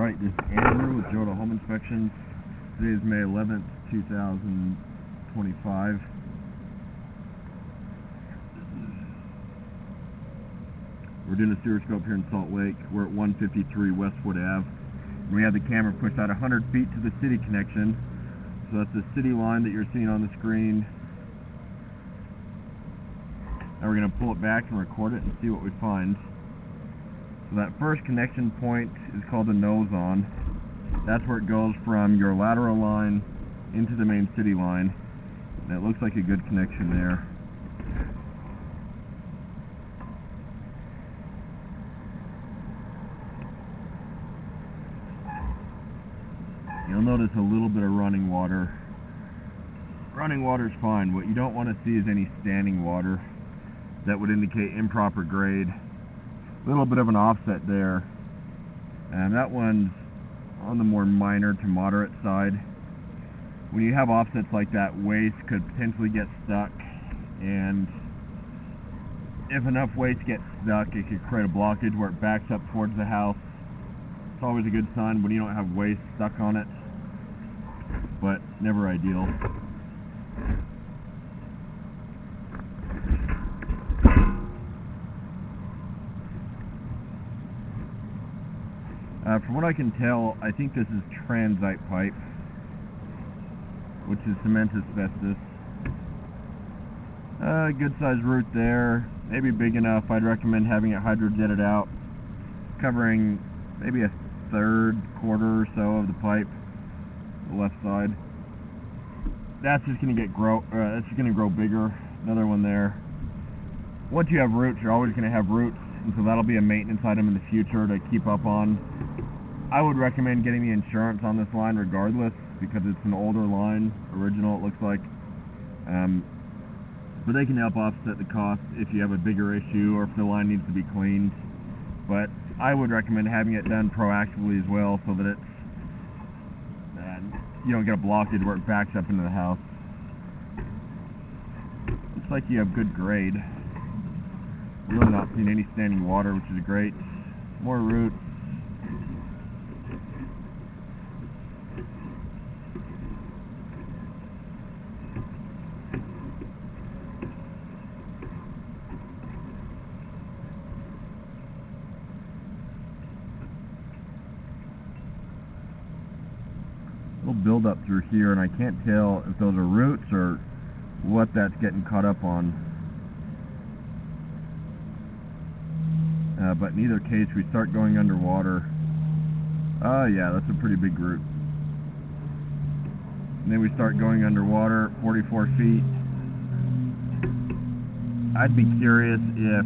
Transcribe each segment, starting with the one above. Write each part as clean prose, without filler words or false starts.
Alright, this is Andrew with Joda Home Inspections. Today is May 11th, 2025. We're doing a sewer scope here in Salt Lake. We're at 153 Westwood Ave. And we have the camera pushed out 100 feet to the city connection. So that's the city line that you're seeing on the screen. Now we're going to pull it back and record it and see what we find. So that first connection point is called the nose on. That's where it goes from your lateral line into the main city line. And it looks like a good connection there. You'll notice a little bit of running water. Running water is fine. What you don't want to see is any standing water. That would indicate improper grade. A little bit of an offset there. And that one's on the more minor to moderate side. When you have offsets like that, waste could potentially get stuck. And if enough waste gets stuck, it could create a blockage where it backs up towards the house. It's always a good sign when you don't have waste stuck on it, but never ideal. From what I can tell, I think this is transite pipe, which is cement asbestos. Good sized root there, maybe big enough. I'd recommend having it hydrojetted out, covering maybe a third, quarter or so of the pipe, the left side. That's just going to that's just going to grow bigger. Another one there. Once you have roots, you're always going to have roots, and so that'll be a maintenance item in the future to keep up on. I would recommend getting the insurance on this line regardless, because it's an older line, original it looks like. But they can help offset the cost if you have a bigger issue or if the line needs to be cleaned. But I would recommend having it done proactively as well, so that it's you don't get a blockage where it backs up into the house. Looks like you have good grade. Really not seeing any standing water, which is great. More roots. Little build up through here, and I can't tell if those are roots or what that's getting caught up on. But in either case, we start going underwater. Oh yeah, that's a pretty big root. And then we start going underwater, 44 feet. I'd be curious if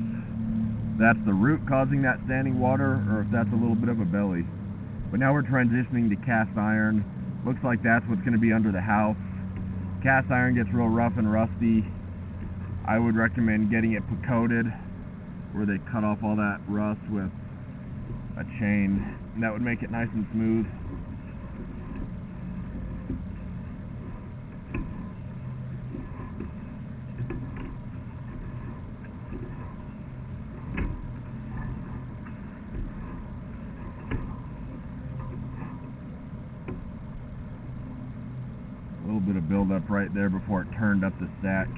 that's the root causing that standing water, or if that's a little bit of a belly. But now we're transitioning to cast iron. Looks like that's what's going to be under the house. Cast iron gets real rough and rusty. I would recommend getting it coated, where they cut off all that rust with a chain, and that would make it nice and smooth. A little bit of buildup right there before it turned up the stack.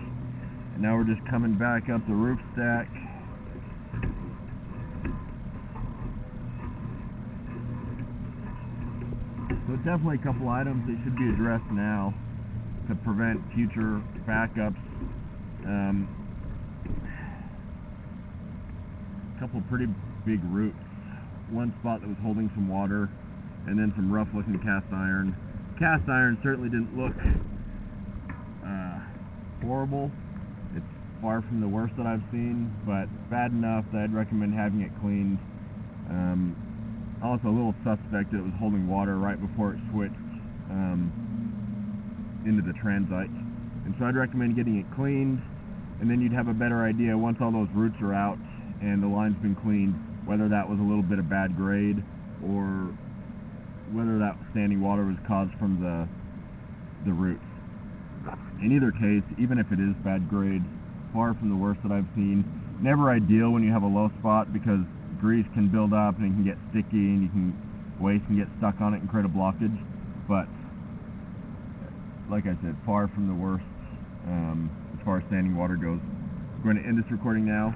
And now we're just coming back up the roof stack. So it's definitely a couple items that should be addressed now to prevent future backups. A couple pretty big roots. One spot that was holding some water, and then some rough looking cast iron. Cast iron certainly didn't look horrible. It's far from the worst that I've seen, but bad enough that I'd recommend having it cleaned. Also a little suspect that it was holding water right before it switched into the transite. And so I'd recommend getting it cleaned, and then you'd have a better idea once all those roots are out and the line's been cleaned, whether that was a little bit of bad grade or whether that standing water was caused from the roots. In either case, even if it is bad grade, far from the worst that I've seen. Never ideal when you have a low spot, because grease can build up and it can get sticky and you can waste can get stuck on it and create a blockage. But like I said, far from the worst as far as standing water goes. We're going to end this recording now.